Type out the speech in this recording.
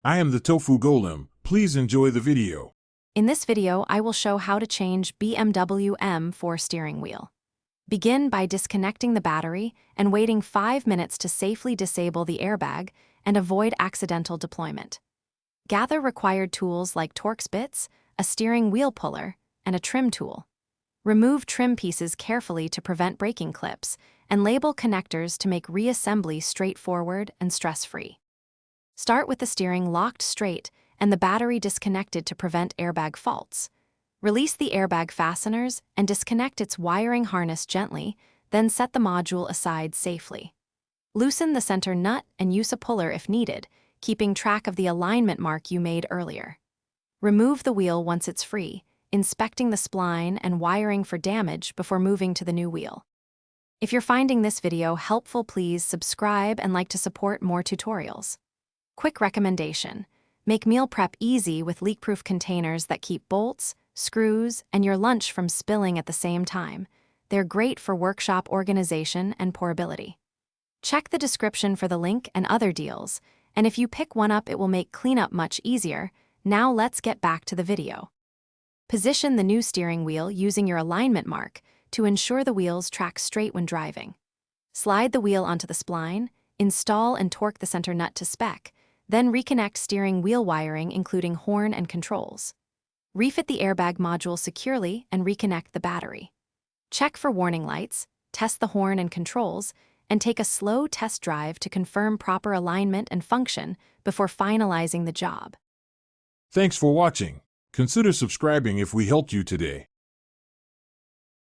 I am the Tofu Golem. Please enjoy the video. In this video, I will show how to change BMW M4 steering wheel. Begin by disconnecting the battery and waiting 5 minutes to safely disable the airbag and avoid accidental deployment. Gather required tools like Torx bits, a steering wheel puller, and a trim tool. Remove trim pieces carefully to prevent breaking clips, and label connectors to make reassembly straightforward and stress-free. Start with the steering locked straight and the battery disconnected to prevent airbag faults. Release the airbag fasteners and disconnect its wiring harness gently, then set the module aside safely. Loosen the center nut and use a puller if needed, keeping track of the alignment mark you made earlier. Remove the wheel once it's free, inspecting the spline and wiring for damage before moving to the new wheel. If you're finding this video helpful, please subscribe and like to support more tutorials. Quick recommendation: make meal prep easy with leak-proof containers that keep bolts, screws, and your lunch from spilling at the same time. They're great for workshop organization and pourability. Check the description for the link and other deals, and if you pick one up, it will make cleanup much easier. Now let's get back to the video. Position the new steering wheel using your alignment mark to ensure the wheels track straight when driving. Slide the wheel onto the spline, install and torque the center nut to spec, then reconnect steering wheel wiring including horn and controls. Refit the airbag module securely and reconnect the battery. Check for warning lights, test the horn and controls, and take a slow test drive to confirm proper alignment and function before finalizing the job. Thanks for watching. Consider subscribing if we helped you today.